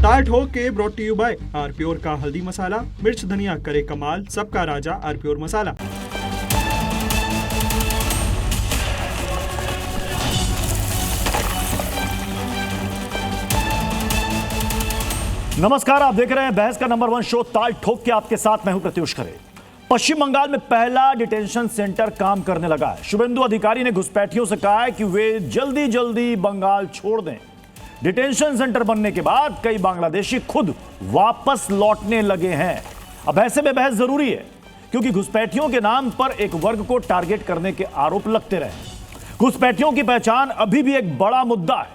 ताल ठोक के brought to you by R pure का हल्दी मसाला, मिर्च धनिया करे कमाल, सबका राजा आर प्योर मसाला। नमस्कार, आप देख रहे हैं बहस का नंबर 1 शो ताल ठोक के। आपके साथ मैं हूं प्रत्युष खरे। पश्चिम बंगाल में पहला डिटेंशन सेंटर काम करने लगा है। शुभेंदु अधिकारी ने घुसपैठियों से कहा है कि वे जल्दी जल्दी बंगाल छोड़ दें। डिटेंशन सेंटर बनने के बाद कई बांग्लादेशी खुद वापस लौटने लगे हैं। अब ऐसे में बहस जरूरी है, क्योंकि घुसपैठियों के नाम पर एक वर्ग को टारगेट करने के आरोप लगते रहे। घुसपैठियों की पहचान अभी भी एक बड़ा मुद्दा है।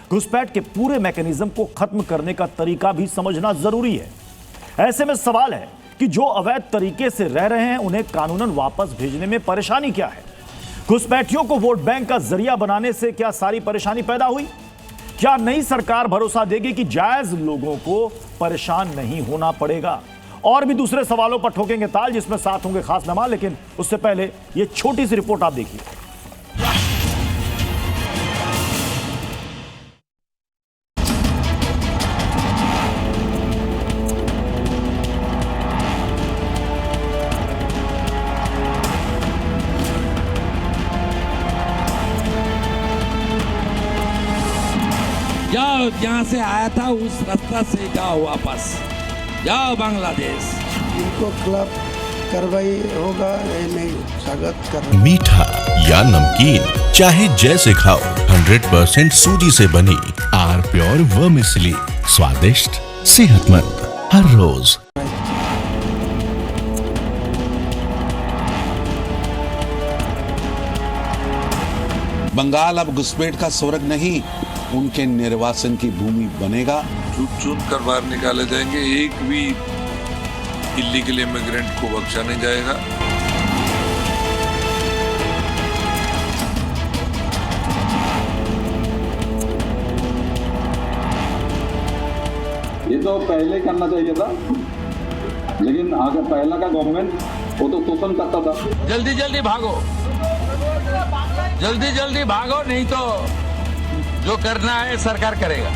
घुसपैठ के पूरे मैकेनिज्म को खत्म करने का तरीका भी समझना जरूरी है। ऐसे में सवाल है कि जो अवैध तरीके से रह रहे हैं उन्हें कानूनन वापस भेजने में परेशानी क्या है? घुसपैठियों को वोट बैंक का जरिया बनाने से क्या सारी परेशानी पैदा हुई? क्या नई सरकार भरोसा देगी कि जायज लोगों को परेशान नहीं होना पड़ेगा? और भी दूसरे सवालों पर ठोकेंगे ताल, जिसमें साथ होंगे खास मेहमान। लेकिन उससे पहले ये छोटी सी रिपोर्ट आप देखिए। जाओ, जहाँ से आया था उस रास्ता से जाओ, वापस जाओ बांग्लादेश। इनको खिलाफ कार्रवाई होगा या नहीं, स्वागत कर। मीठा या नमकीन, चाहे जैसे खाओ, 100% सूजी से बनी आर प्योर वर्मिसेली, स्वादिष्ट सेहतमंद हर रोज। बंगाल अब घुसपैठ का स्वर्ग नहीं, उनके निर्वासन की भूमि बनेगा। चुन चुन कर बाहर निकाले जाएंगे, एक भी इल्लीगल इमिग्रेंट को बख्शा नहीं जाएगा। ये तो पहले करना चाहिए था, लेकिन आगे पहला का गवर्नमेंट वो तो शोषण करता था। जल्दी जल्दी भागो, जल्दी जल्दी भागो, नहीं तो जो करना है सरकार करेगा।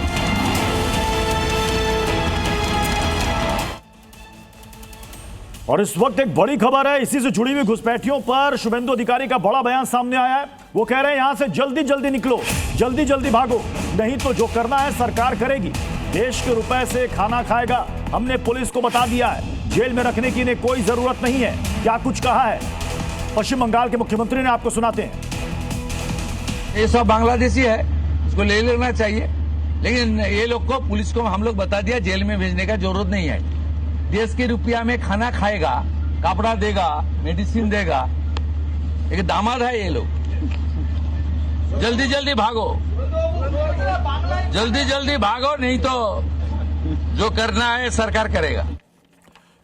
और इस वक्त एक बड़ी खबर है, इसी से जुड़ी हुई घुसपैठियों पर शुभेंदु अधिकारी का बड़ा बयान सामने आया है। वो कह रहे हैं यहां से जल्दी जल्दी निकलो, जल्दी जल्दी भागो, नहीं तो जो करना है सरकार करेगी। देश के रुपए से खाना खाएगा। हमने पुलिस को बता दिया है, जेल में रखने की इन्हें कोई जरूरत नहीं है। क्या कुछ कहा है पश्चिम बंगाल के मुख्यमंत्री ने, आपको सुनाते हैं। ये सब बांग्लादेशी है, उसको ले लेना चाहिए, लेकिन ये लोग को, पुलिस को हम लोग बता दिया, जेल में भेजने का जरूरत नहीं है। देश के रुपया में खाना खाएगा, कपड़ा देगा, मेडिसिन देगा। एक दामाद है ये लोग। जल्दी जल्दी भागो, जल्दी जल्दी भागो, नहीं तो जो करना है सरकार करेगा।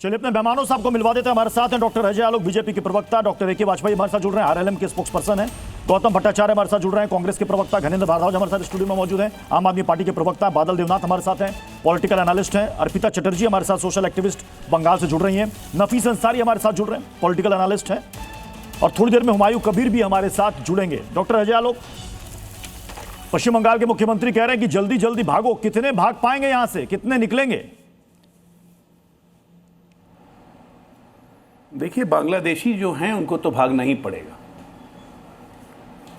चलिए अपने मेहमानों साहब को मिलवा देते हैं। हमारे साथ हैं डॉक्टर अजय आलोक, बीजेपी के प्रवक्ता, डॉक्टर ए.के. वाजपेयी हमारे साथ जुड़ रहे हैं, आरएलएम के स्पोक्स पर्सन हैं, गौतम भट्टाचार्य हमारे साथ जुड़ रहे हैं, कांग्रेस के प्रवक्ता, घनेंद्र भारद्वाज हमारे साथ स्टूडियो में मौजूद हैं, आम आदमी पार्टी के प्रवक्ता बादल देवनाथ हमारे साथ हैं, पॉलिटिकल एनालिस्ट हैं, अर्पिता चटर्जी हमारे साथ सोशल एक्टिविस्ट बंगाल से जुड़ रही हैं, नफीस अंसारी हमारे साथ जुड़ रहे हैं, पॉलिटिकल एनालिस्ट हैं, और थोड़ी देर में हुमायूं कबीर भी हमारे साथ जुड़ेंगे। डॉक्टर अजय आलोक, पश्चिम बंगाल के मुख्यमंत्री कह रहे हैं कि जल्दी जल्दी भागो। कितने भाग पाएंगे यहां से, कितने निकलेंगे? देखिए, बांग्लादेशी जो हैं उनको तो भागना ही पड़ेगा,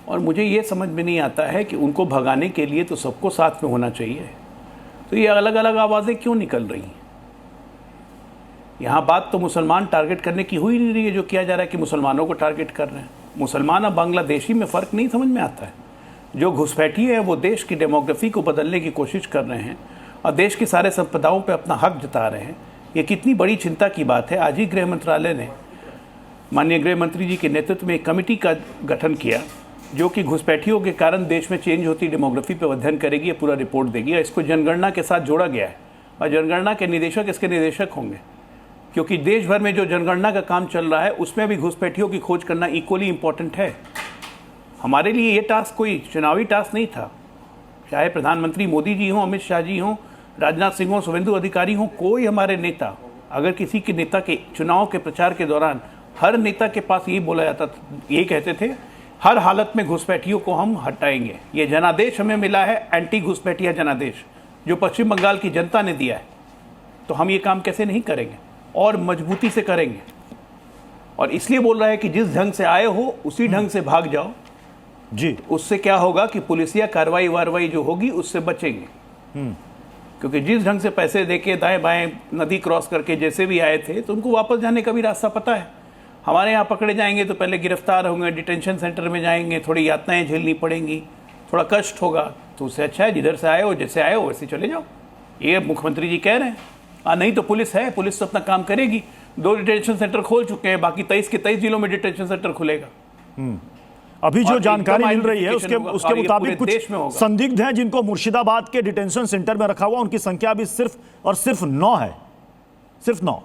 और मुझे ये समझ में नहीं आता है कि उनको भगाने के लिए तो सबको साथ में होना चाहिए, तो ये अलग अलग आवाज़ें क्यों निकल रही हैं? यहाँ बात तो मुसलमान टारगेट करने की हुई नहीं रही है, जो किया जा रहा है कि मुसलमानों को टारगेट कर रहे हैं। मुसलमान और बांग्लादेशी में फ़र्क नहीं समझ में आता है। जो घुसपैठी है वो देश की डेमोग्राफी को बदलने की कोशिश कर रहे हैं और देश की सारे संपदाओं पर अपना हक जता रहे हैं। ये कितनी बड़ी चिंता की बात है। आज ही गृह मंत्रालय ने माननीय गृह मंत्री जी के नेतृत्व में एक कमेटी का गठन किया, जो कि घुसपैठियों के कारण देश में चेंज होती डेमोग्राफी पर अध्ययन करेगी, ये पूरा रिपोर्ट देगी। और इसको जनगणना के साथ जोड़ा गया है, और जनगणना के निदेशक इसके निदेशक होंगे, क्योंकि देश भर में जो जनगणना का काम चल रहा है उसमें भी घुसपैठियों की खोज करना इक्वली इम्पोर्टेंट है। हमारे लिए ये टास्क कोई चुनावी टास्क नहीं था। चाहे प्रधानमंत्री मोदी जी हों, अमित शाह जी हों, राजनाथ सिंह हों, शुभेंदु अधिकारी हों, कोई हमारे नेता, अगर किसी के नेता के चुनाव के प्रचार के दौरान हर नेता के पास यही बोला जाता था, ये कहते थे हर हालत में घुसपैठियों को हम हटाएंगे। ये जनादेश हमें मिला है, एंटी घुसपैठिया जनादेश, जो पश्चिम बंगाल की जनता ने दिया है, तो हम ये काम कैसे नहीं करेंगे और मजबूती से करेंगे। और इसलिए बोल रहा है कि जिस ढंग से आए हो उसी ढंग से भाग जाओ जी। उससे क्या होगा कि पुलिसिया कार्रवाई वारवाई जो होगी उससे बचेंगे। क्योंकि जिस ढंग से पैसे देके दाएं बाएं नदी क्रॉस करके जैसे भी आए थे, तो उनको वापस जाने का भी रास्ता पता है। हमारे यहाँ पकड़े जाएंगे तो पहले गिरफ्तार होंगे, डिटेंशन सेंटर में जाएंगे, थोड़ी यातनाएं झेलनी पड़ेंगी, थोड़ा कष्ट होगा। तो उससे अच्छा है जिधर से आए हो, जैसे आए हो वैसे चले जाओ। ये मुख्यमंत्री जी कह रहे हैं। नहीं तो पुलिस है, पुलिस तो अपना काम करेगी। 2 डिटेंशन सेंटर खोल चुके हैं, बाकी 23 के 23 जिलों में डिटेंशन सेंटर खुलेगा। अभी जो और जानकारी एकदम मिल रही है उसके identification उसके होगा, मुताबिक और ये पूरे देश कुछ में होगा। संदिग्ध हैं जिनको मुर्शिदाबाद के डिटेंशन सेंटर में रखा हुआ, उनकी संख्या भी सिर्फ और सिर्फ 9 है। सिर्फ 9।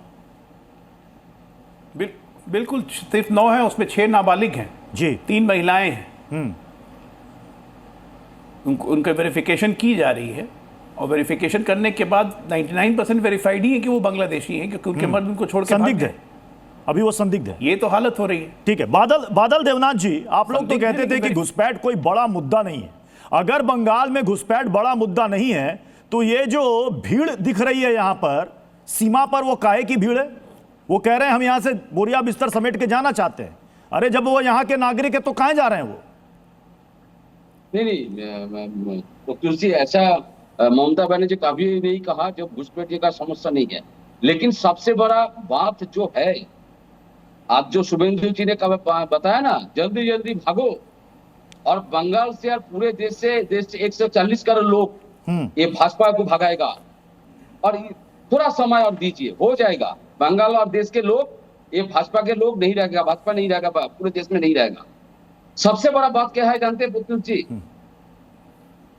बिल्कुल सिर्फ 9 है, उसमें 6 नाबालिग हैं जी। 3 महिलाएं हैं। उनका वेरिफिकेशन की जा रही है और वेरिफिकेशन करने के बाद 99% वेरीफाइड ही है कि वो बांग्लादेशी हैं, क्योंकि उनके मर्द उनको छोड़ के संदिग्ध भाग है, अभी वो संदिग्ध है। ये तो हालत हो रही है। ठीक है। बादल देवनाथ जी, आप लोग तो संदिग्ध कहते है थे कि लेकिन घुसपैठ कोई बड़ा मुद्दा नहीं है। अगर बंगाल में घुसपैठ बड़ा मुद्दा नहीं है तो ये जो भीड़ दिख रही है यहां पर सीमा पर, वो काहे की भीड़ है? वो कह रहे हैं हम यहां से बोरिया बिस्तर समेट के जाना चाहते हैं। अरे जब वो यहां के नागरिक है तो कहां जा रहे हैं वो? नहीं, तो तुलसी ऐसा ममता बनर्जी कभी नहीं कहा जब घुसपैठ का समस्या नहीं है। लेकिन सबसे बड़ा बात जो है, आज जो शुभेंदु जी ने बताया ना, जल्दी जल्दी भागो, और बंगाल से और पूरे देश से 140 करोड़ लोग ये भाजपा को भगाएगा। और थोड़ा समय और दीजिए, हो जाएगा। बंगाल और देश के लोग, ये भाजपा के लोग नहीं रहेगा, भाजपा नहीं रहेगा, पूरे देश में नहीं रहेगा। सबसे बड़ा बात क्या है जानते हैं पुतुल जी?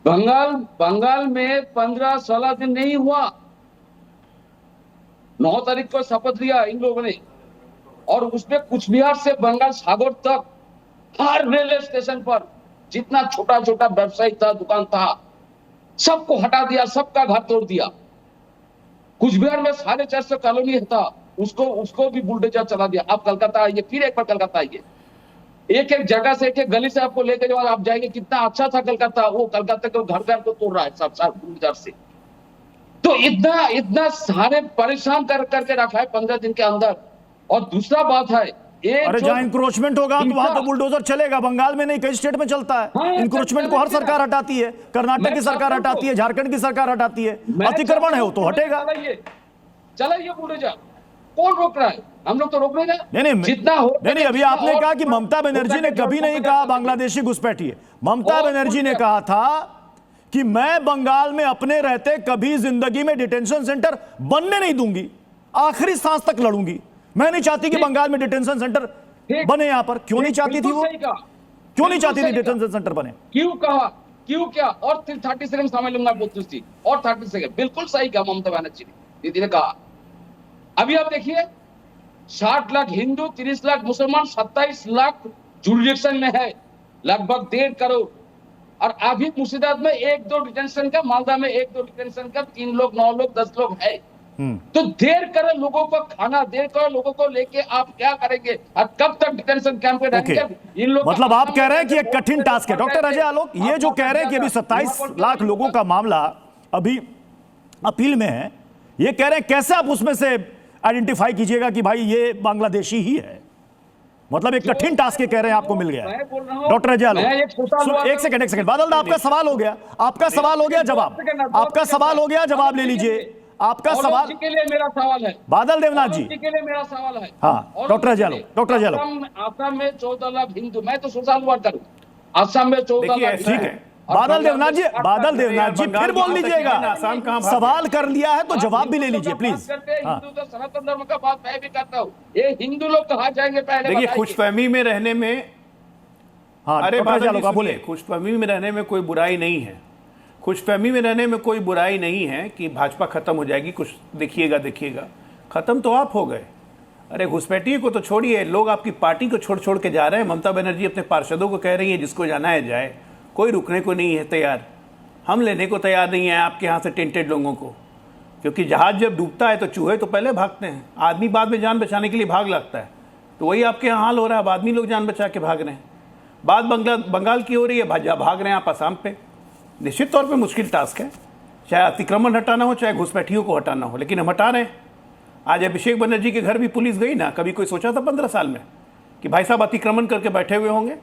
बंगाल में 15-16 दिन नहीं हुआ, 9 तारीख को शपथ लिया इन लोगों ने, और उसमें कुछ बिहार से बंगाल सागर तक हर रेलवे स्टेशन पर जितना छोटा छोटा व्यवसायी था, दुकान था, सबको हटा दिया, सबका घर तोड़ दिया। कुछ बिहार में 450 कॉलोनी था, उसको भी बुलडोजर चला दिया। आप कलकत्ता आइए, फिर एक बार कलकत्ता आइए, एक एक जगह से, एक एक गली से आपको लेकर जाओ, आप जाएंगे कितना अच्छा था कलकत्ता। वो कलकत्ता के घर घर को तोड़ रहा है सब बुलडोजर से। तो इतना सारे परेशान करके रखा है 15 दिन के अंदर। और दूसरा बात है, अरे जहां इंक्रोचमेंट होगा तो वहां तो बुलडोजर चलेगा। बंगाल में नहीं, कई स्टेट में चलता है। इंक्रोचमेंट को हर सरकार हटाती है, कर्नाटक की सरकार हटाती है, झारखंड की सरकार हटाती है। अतिक्रमण है वो तो हटेगा। चलाइए बुलडोजर, कौन रोक रहा है? हम लोग तो रोक नहीं रहे। नहीं, जितना हो नहीं, अभी आपने कहा कि ममता बनर्जी ने कभी नहीं कहा बांग्लादेशी घुसपैठी है। ममता बनर्जी ने कहा था कि मैं बंगाल में अपने रहते कभी जिंदगी में डिटेंशन सेंटर बनने नहीं दूंगी, आखिरी सांस तक लड़ूंगी। मैं नहीं चाहती कि बंगाल में डिटेंशन सेंटर बने। यहां पर क्यों नहीं चाहती थी वो? क्यों नहीं चाहती थी डिटेंशन सेंटर बने? क्यों कहा, क्यों क्या? और 30 सेकंड समझ लूंगा पुतुल और 30 सेकंड। बिल्कुल सही कहा ममता बनर्जी ने, दीदी ने कहा। अभी आप देखिए, 60 लाख हिंदू, 30 लाख मुसलमान, 27 लाख जुरिडिक्शन में है, लगभग 1.5 करोड़। और अभी मुर्शिदाबाद में 1-2 डिटेंशन का, मालदा में 1-2 डिटेंशन का, 3 लोग, 9 लोग, 10 लोग है। तो देर करो लोगों को खाना, देर करो लोगों को लेके, आप क्या करेंगे? और कब तक डिटेंशन कैंप में रहेंगे इन लोग? मतलब आप कह रहे हैं कि एक कठिन टास्क है। डॉक्टर अजय आलोक, ये जो कह रहे हैं कि अभी 27 लाख लोगों का मामला अभी अपील में है, ये कह रहे हैं कैसे आप उसमें से आइडेंटिफाई कीजिएगा कि भाई ये बांग्लादेशी ही है? मतलब एक कठिन टास्क कह रहे हैं, आपको मिल गया। डॉक्टर अजय आलोक, एक सेकंड बादल, आपका सवाल हो गया, आपका सवाल हो गया, जवाब आपका सवाल हो गया, जवाब ले लीजिए। आपका सवाल के लिए मेरा सवाल है, बादल देवनाथ जी के लिए मेरा सवाल है। हाँ, डॉक्टर अजय आलोक, आसाम में 14 लाख हिंदू, मैं तो सोशल वर्कर हूँ, आसाम में 14 लाख। ठीक है, बादल देवनाथ जी, फिर बोल लीजिएगा। सवाल कर लिया है तो जवाब भी ले लीजिए प्लीज। हिंदू तो सनातन धर्म का बात मैं भी करता हूँ। ये हिंदू लोग कहाँ जाएंगे पहले? देखिए, खुशफहमी में रहने में, अरे बोले, खुशफहमी में रहने में कोई बुराई नहीं है। खुशफहमी में रहने में कोई बुराई नहीं है कि भाजपा खत्म हो जाएगी, कुछ देखिएगा। खत्म तो आप हो गए। अरे घुसपैठिए को तो छोड़िए, लोग आपकी पार्टी को छोड़ के जा रहे हैं। ममता बनर्जी अपने पार्षदों को कह रही है जिसको जाना है जाए, कोई रुकने को नहीं है तैयार। हम लेने को तैयार नहीं है आपके यहाँ से टेंटेड लोगों को, क्योंकि जहाज जब डूबता है तो चूहे तो पहले भागते हैं, आदमी बाद में जान बचाने के लिए भाग लगता है। तो वही आपके यहाँ हाल हो रहा है, अब आदमी लोग जान बचा के भाग रहे हैं। बात बंगाल की हो रही है, भाग रहे हैं आप आसाम पे। निश्चित तौर पे मुश्किल टास्क है, चाहे अतिक्रमण हटाना हो, चाहे घुसपैठियों को हटाना हो, लेकिन हम हटा रहे हैं। आज अभिषेक बनर्जी के घर भी पुलिस गई ना, कभी कोई सोचा था 15 साल में कि भाई साहब अतिक्रमण करके बैठे हुए होंगे?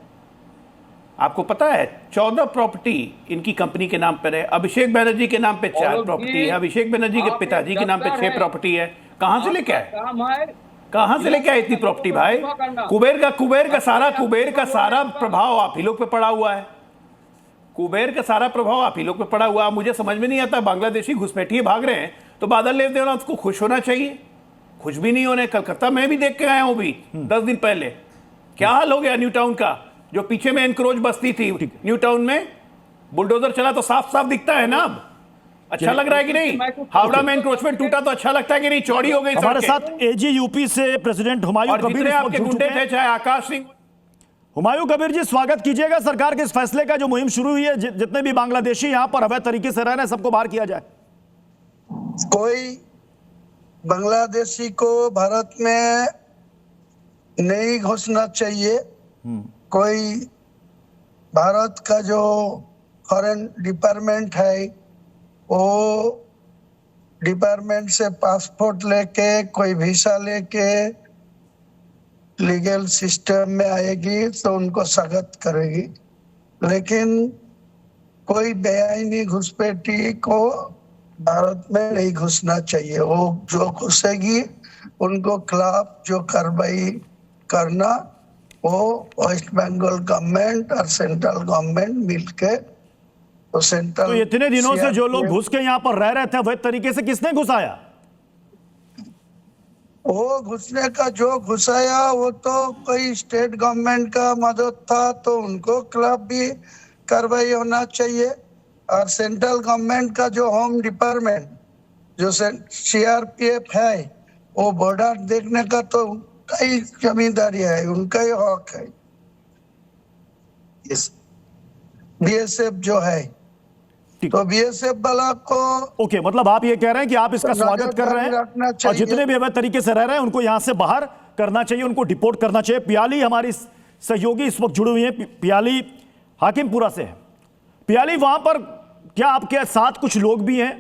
आपको पता है 14 प्रॉपर्टी इनकी कंपनी के नाम पर है, अभिषेक बनर्जी के नाम पे 4 प्रॉपर्टी है, अभिषेक बनर्जी के पिताजी के नाम पे 6 प्रॉपर्टी है। कहां से लेके आए, कहां से लेके आए इतनी प्रॉपर्टी भाई? कुबेर का सारा प्रभाव आप ही लोग पे पड़ा हुआ है। कुबेर का सारा प्रभाव आप ही लोग पे पड़ा हुआ है। मुझे समझ में नहीं आता, बांग्लादेशी घुसपैठिए भाग रहे हैं तो बादल लेते होना उसको खुश होना चाहिए, खुश भी नहीं होने। कलकत्ता में भी देख के आया हूं भी 10 दिन पहले, क्या हाल हो गया न्यू टाउन का। जो पीछे में एनक्रोच बस्ती थी न्यू टाउन में, बुलडोजर चला तो साफ साफ दिखता है ना अब। अच्छा लग रहा है कि नहीं? हावड़ा में एनक्रोचमेंट टूटा तो अच्छा लगता है कि नहीं? चौड़ी हो गई। हमारे साथ एजी यूपी से प्रेसिडेंट हुमायूं कबीर आपके गुंडे थे, चाहे आकाश सिंह। हुमायूं कबीर जी, स्वागत कीजिएगा सरकार के इस फैसले का जो मुहिम शुरू हुई है, जितने भी बांग्लादेशी यहां पर अवैध तरीके से रह रहे हैं सबको बाहर किया जाए। कोई बांग्लादेशी को भारत में नहीं घुसना चाहिए। कोई भारत का जो फॉरेन डिपार्टमेंट है वो डिपार्टमेंट से पासपोर्ट लेके, कोई वीसा लेके लीगल सिस्टम में आएगी तो उनको स्वागत करेगी, लेकिन कोई बेआईनी घुसपैठी को भारत में नहीं घुसना चाहिए। वो जो घुसेगी उनको खिलाफ जो कार्रवाई करना वो वेस्ट बंगाल गवर्नमेंट और सेंट्रल गवर्नमेंट मिलके, तो सेंट्रल। तो इतने दिनों से जो लोग घुस के यहाँ पर रह रहे थे अवैध तरीके से, किसने घुसाया? वो घुसने का जो घुसाया वो तो कोई स्टेट गवर्नमेंट का मदद था, तो उनको खिलाफ भी कार्रवाई होना चाहिए। और सेंट्रल गवर्नमेंट का जो होम डिपार्टमेंट जो सीआरपीएफ है, वो बॉर्डर देखने का तो कई जिम्मेदारी है, उनका ही हक है। बीएसएफ जो है, तो बीएसएफ वाला को ओके, मतलब आप ये कह रहे हैं कि आप इसका स्वागत कर रहे हैं और जितने भी अवैध तरीके से रह रहे हैं उनको यहां से बाहर करना चाहिए, उनको डिपोर्ट करना चाहिए। पियाली हमारी सहयोगी इस वक्त जुड़ी हुई है, पियाली हाकिमपुरा से है। पियाली, वहां पर क्या आपके साथ कुछ लोग भी हैं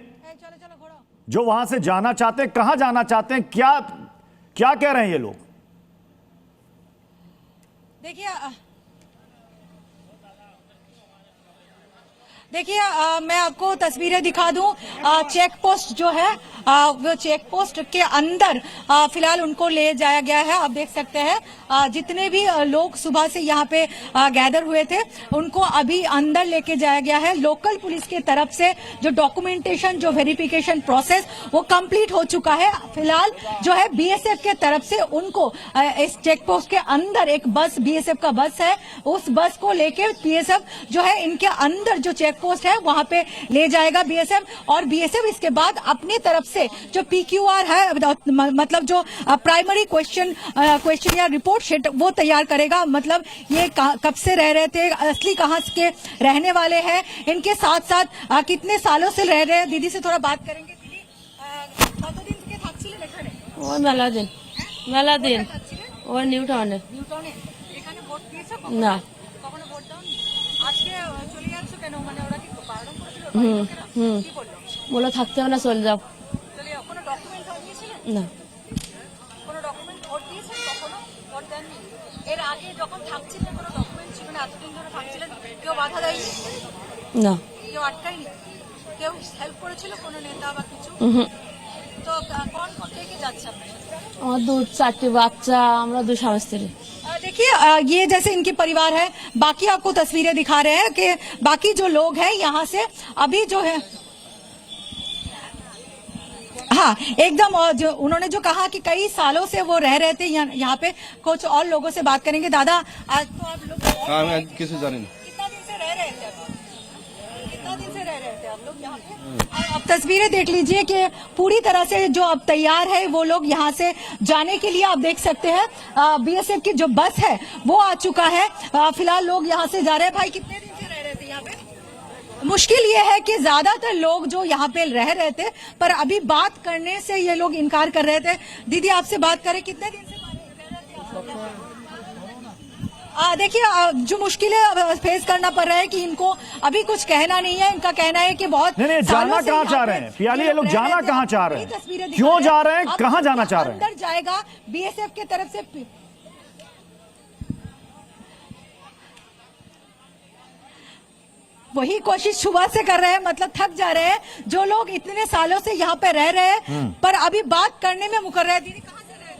जो वहां से जाना चाहते हैं? कहां जाना चाहते हैं? क्या क्या कह रहे हैं ये लोग? देखिए मैं आपको तस्वीरें दिखा दूं। चेक पोस्ट जो है वो चेक पोस्ट के अंदर फिलहाल उनको ले जाया गया है। आप देख सकते हैं जितने भी लोग सुबह से यहाँ पे गैदर हुए थे उनको अभी अंदर लेके जाया गया है। लोकल पुलिस के तरफ से जो डॉक्यूमेंटेशन, जो वेरिफिकेशन प्रोसेस वो कंप्लीट हो चुका है। फिलहाल जो है बीएसएफ के तरफ से उनको इस चेक पोस्ट के अंदर एक बस, बीएसएफ का बस है, उस बस को लेके बीएसएफ जो है इनके अंदर जो चेक पोस्ट है वहां पे ले जाएगा बीएसएफ। और बीएसएफ इसके बाद अपनी तरफ से जो पीक्यूआर है, मतलब जो प्राइमरी क्वेश्चन या रिपोर्ट शीट वो तैयार करेगा। मतलब ये कब से रह रहे थे, असली कहां के रहने वाले हैं, इनके साथ साथ कितने सालों से रह रहे हैं। दीदी से थोड़ा बात करेंगे। दीदी কতদিন থেকে থাকছিলেন এখানে? ও মেলা দিন ও নিউ টাউনে। এখানে ভোট দিয়েছো? না। কখনো ভোট দাওনি? আজকে চলে যাচ্ছ কেন? মানে ওরা কি বারণ করেছিল? কি বললো? বলো থাকতে হবে না, চলে যাও। চলে যাও। কোনো ডকুমেন্ট দিয়েছিলেন? না। কোনো ডকুমেন্ট ভোট দিয়েছেন? কখনো ভোট দেননি? এর আগে যখন থাকছিলেন কোনো ডকুমেন্ট ছিল না, এতদিন ধরে থাকছিলেন, কেউ বাধা দেয়নি? না। কেউ আটকায়নি? কেউ হেল্প করেছিল কোনো নেতা বা কিছু? তো কোন কে যাচ্ছে আপনার সাথে? আমার 2-4টি বাচ্চা, আমরা 2 স্বামী স্ত্রী। देखिए ये जैसे इनके परिवार है, बाकी आपको तस्वीरें दिखा रहे हैं कि बाकी जो लोग हैं यहाँ से अभी जो है, हाँ एकदम, जो उन्होंने जो कहा कि कई सालों से वो रह रहे थे यहाँ पे। कुछ और लोगों से बात करेंगे। दादा, आज तो आप लोग मैं किसी जाने नहीं। कितना दिन से रह रहे थे? कितना दिन से रह रहे थे आप लोग यहाँ पे? अब तस्वीरें देख लीजिए कि पूरी तरह से जो अब तैयार है वो लोग यहाँ से जाने के लिए। आप देख सकते हैं बीएसएफ की जो बस है वो आ चुका है। फिलहाल लोग यहाँ से जा रहे हैं। भाई कितने दिन से रह रहे थे यहाँ पे? मुश्किल ये है कि ज्यादातर लोग जो यहाँ पे रह रहे थे, पर अभी बात करने से ये लोग इनकार कर रहे थे। दीदी आपसे बात करें, कितने दिन से रह रहे थे आप लोग? देखिए जो मुश्किलें फेस करना पड़ रहा है कि इनको अभी कुछ कहना नहीं है। इनका कहना है कि बहुत नहीं जाना कहाँ चाह रहे हैं पियाली, ये लोग जाना कहाँ चाह रहे हैं, क्यों जा रहे हैं, कहाँ जाना चाह रहे हैं? अंदर जाएगा बीएसएफ की तरफ से। वही कोशिश सुबह से कर रहे हैं, मतलब थक जा रहे हैं जो लोग इतने सालों से यहाँ पे रह रहे हैं पर अभी बात करने में मुकर रहे हैं। दीदी कहाँ से रहे हैं?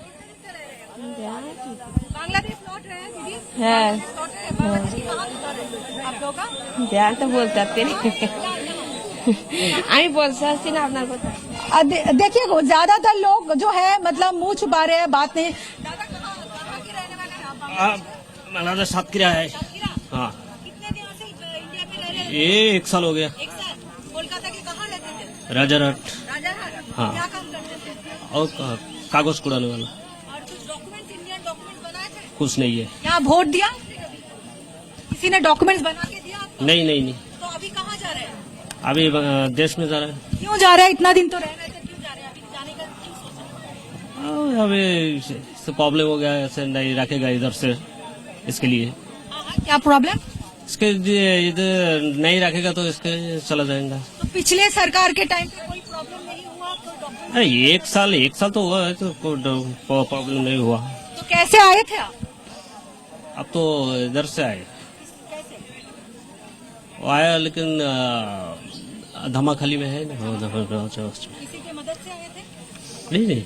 बांग्लादेश लौट रहे हैं दीदी? है आप लोग का बिहार तो बोलते আমি বলতে আসছি না আপনার কথা। देखिए ज्यादातर लोग जो है मतलब मुंह छुपा रहे हैं, बात नहीं। दादा कहाँ के रहने वाले हैं आप? बांग्लादेश सातक्षीरा है। हाँ, कितने दिनों से इंडिया में रह रहे हैं? ये 1 साल हो गया। 1 साल। कोलकाता के कहाँ रहते थे? राजारहाट। राजारहाट। हाँ। क्या काम करते थे? और कागज कुड़ाने वाला। और कुछ डॉक्यूमेंट, इंडियन डॉक्यूमेंट बनाए थे? कुछ नहीं है। यहाँ वोट दिया? किसी ने डॉक्यूमेंट्स बना के दिया आपको? नहीं। तो अभी कहाँ जा रहे हैं? अभी देश में जा रहे हैं। क्यों जा रहे हैं? इतना दिन तो रह रहे थे, क्यों जा रहे हैं? अभी जाने का क्यों सोचा? अभी प्रॉब्लम हो गया, ऐसे नहीं रखेगा इधर से, इसके लिए। क्या प्रॉब्लम? इसके इधर नहीं रखेगा तो इसके चला जाएगा। तो पिछले सरकार के टाइम पे कोई प्रॉब्लम नहीं हुआ? तो डॉक्यूमेंट नहीं, 1 साल तो हुआ है तो कोई प्रॉब्लम नहीं हुआ। तो कैसे आए थे आप? अब तो इधर से आए। कैसे? वो आया लेकिन धमाखाली में है ना। किसी की मदद से आए थे? नहीं।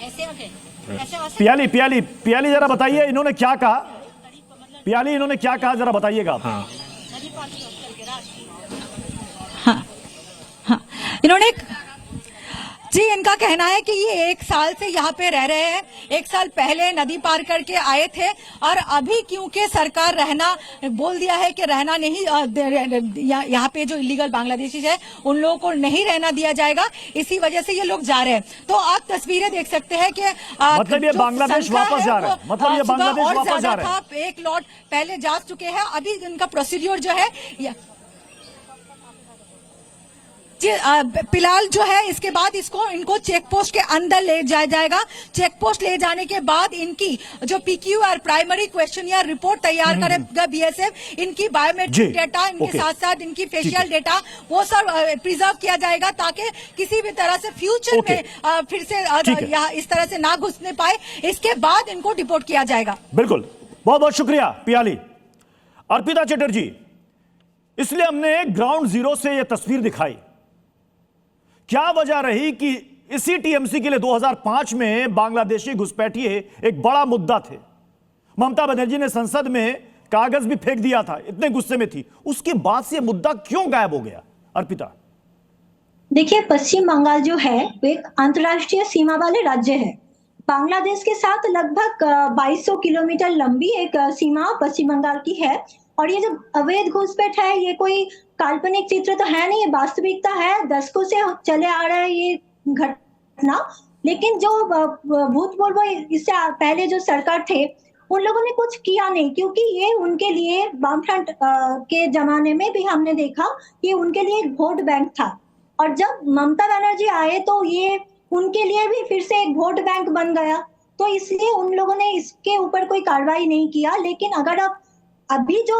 ऐसे आ गए? ऐसे पियाली जरा बताइए इन्होंने क्या कहा? पियाली इन्होंने क्या कहा जरा बताइएगा आप। हाँ, इन्होंने जी इनका कहना है कि ये 1 साल से यहाँ पे रह रहे हैं। 1 साल पहले नदी पार करके आए थे और अभी क्योंकि सरकार रहना बोल दिया है कि रहना नहीं, यहाँ पे जो इलीगल बांग्लादेशी है उन लोगों को नहीं रहना दिया जाएगा, इसी वजह से ये लोग जा रहे हैं। तो आप तस्वीरें देख सकते हैं कि मतलब ये बांग्लादेश वापस जा रहे हैं, मतलब ये बांग्लादेश वापस जा रहे हैं। एक लॉट पहले जा चुके हैं, अभी इनका प्रोसीड्योर जो है जी फिलहाल जो है इसके बाद इनको चेक पोस्ट के अंदर ले जाया जाएगा। चेक पोस्ट ले जाने के बाद इनकी जो पीक्यूआर प्राइमरी क्वेश्चनियर रिपोर्ट तैयार करेगा बीएसएफ। इनकी बायोमेट्रिक डेटा, इनके साथ साथ इनकी फेशियल डेटा वो सब प्रिजर्व किया जाएगा ताकि किसी भी तरह से फ्यूचर में फिर से यहाँ इस तरह से ना घुसने पाए। इसके बाद इनको डिपोर्ट किया जाएगा। बिल्कुल, बहुत बहुत शुक्रिया पियाली। अर्पिता चटर्जी, इसलिए हमने ग्राउंड जीरो से यह तस्वीर दिखाई। क्या वजह रही कि इसी टीएमसी के लिए 2005 में बांग्लादेशी घुसपैठिए एक बड़ा मुद्दा थे। ममता बनर्जी ने संसद में कागज भी फेंक दिया था, इतने गुस्से में थी। उसके बाद से मुद्दा क्यों गायब हो गया? अर्पिता, देखिए पश्चिम बंगाल जो है वो एक अंतर्राष्ट्रीय सीमा वाले राज्य है। बांग्लादेश के साथ लगभग 2200 किलोमीटर लंबी एक सीमा पश्चिम बंगाल की है। और ये जो अवैध घुसपैठ है ये कोई काल्पनिक चित्र तो है नहीं, ये वास्तविकता है। दशकों से चले आ रहा है ये घटना। लेकिन जो भूतपूर्व इससे पहले जो सरकार थे उन लोगों ने कुछ किया नहीं, क्योंकि ये उनके लिए वामफ्रंट के जमाने में भी हमने देखा कि उनके लिए एक वोट बैंक था। और जब ममता बनर्जी आए तो ये उनके लिए भी फिर से एक वोट बैंक बन गया। तो इसलिए उन लोगों ने इसके ऊपर कोई कार्रवाई नहीं किया। लेकिन अगर आप अभी जो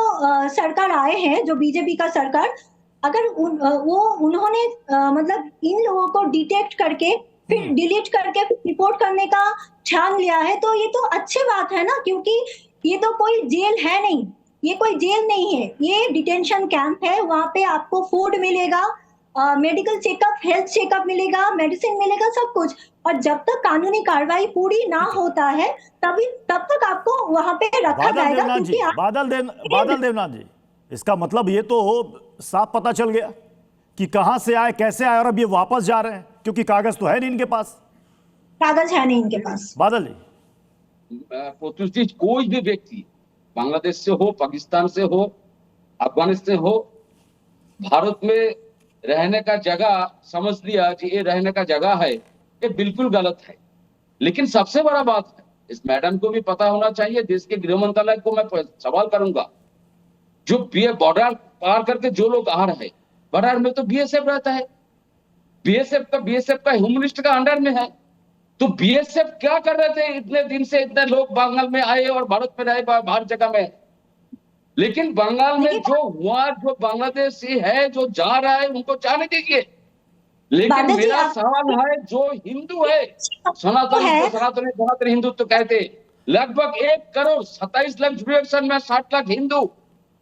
सरकार आए हैं, जो बीजेपी का सरकार, अगर उन्होंने मतलब इन लोगों को डिटेक्ट करके फिर डिलीट करके रिपोर्ट करने का ठान लिया है तो ये तो अच्छी बात है ना, क्योंकि ये तो कोई जेल है नहीं, ये कोई जेल नहीं है, ये डिटेंशन कैंप है। वहाँ पे आपको फूड मिलेगा, मेडिकल चेकअप, हेल्थ चेकअप मिलेगा, मेडिसिन मिलेगा, सब कुछ। और जब तक कानूनी कार्रवाई पूरी ना होता है तब तक आपको वहां पे रखा जाएगा। बादल देवनाथ जी, इसका मतलब ये तो साफ पता चल गया कि कहां से आए, कैसे आए, और अब ये वापस जा रहे हैं, क्योंकि कागज तो है नहीं इनके पास। कागज है नहीं इनके पास। बादल जी, कोई भी व्यक्ति बांग्लादेश से हो, पाकिस्तान से हो, अफगानिस्तान से हो, भारत में रहने का जगह समझ लिया कि ये रहने का जगह है, ये बिल्कुल गलत है। लेकिन सबसे बड़ा बात है, इस मैडम को भी पता होना चाहिए, देश के गृह मंत्रालय को मैं सवाल करूंगा, जो बॉर्डर पार करके जो लोग आ रहे हैं, बॉर्डर में तो बीएसएफ रहता है, बीएसएफ का ह्यूमनिस्ट का अंडर में है। तो बीएसएफ क्या कर रहे थे इतने दिन से? इतने लोग बंगाल में आए और भारत में रहे, हर जगह में। लेकिन बंगाल में जो हुआ, जो बांग्लादेशी है जो जा रहा है, उनको जाने दीजिए। लेकिन मेरा सवाल है, जो हिंदू है, सनातन हिंदू तो कहते, लगभग 1 करोड़ 27 लाख जुडिशन में 60 लाख हिंदू।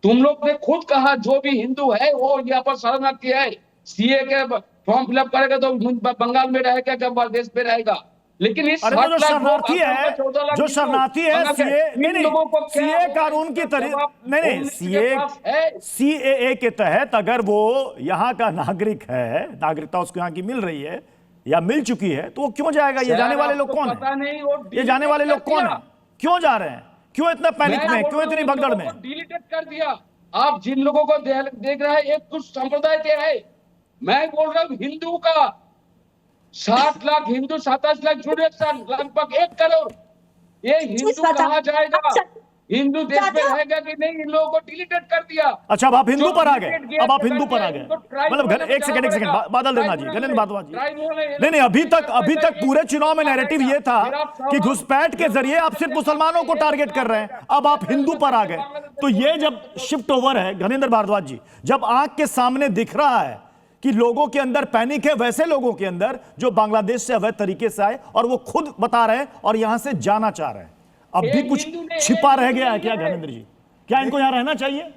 तुम लोग ने खुद कहा जो भी हिंदू है वो यहाँ पर शरणार्थी है, सीए के फॉर्म फिलअप करेगा तो बंगाल में रहेगा क्या बांग्लादेश में रहेगा? लेकिन इस जो शरणार्थी है, जो शरणार्थी है, सीए कानून की नहीं, सीएए के तहत अगर वो यहाँ का नागरिक है, नागरिकता उसको यहाँ की मिल रही है या मिल चुकी है, तो वो क्यों जाएगा? ये जाने वाले लोग कौन है? ये जाने वाले लोग कौन है? क्यों जा रहे हैं? क्यों इतना पैनिक में, क्यों इतनी भगदड़ में? डिलीटेड कर दिया। आप जिन लोगों को देख रहे हैं, एक कुछ संप्रदाय के है, मैं बोल रहा हूँ हिंदू का 60 लाख हिंदू, 27 लाख जुडिशन, लगभग 1 करोड़। ये हिंदू कहाँ जाएगा? हिंदू देश में रहेगा कि नहीं? इन लोगों को डिलीटेड कर दिया। अच्छा, अब आप हिंदू पर आ गए, अब आप हिंदू पर आ गए। मतलब एक सेकंड बादल देना जी, गणेंद्र भारद्वाज जी, नहीं, अभी तक पूरे चुनाव में नैरेटिव ये था कि घुसपैठ के जरिए आप सिर्फ मुसलमानों को टारगेट कर रहे हैं, अब आप हिंदू पर आ गए। तो ये जब शिफ्ट ओवर है गणेंद्र भारद्वाज जी, जब आंख के सामने दिख रहा है कि लोगों के अंदर पैनिक है, वैसे लोगों के अंदर जो बांग्लादेश से अवैध तरीके से आए और वो खुद बता रहे हैं और यहां से जाना चाह रहे हैं, अब भी कुछ छिपा रह गया है क्या गणेंद्र जी? क्या इनको यहां रहना चाहिए?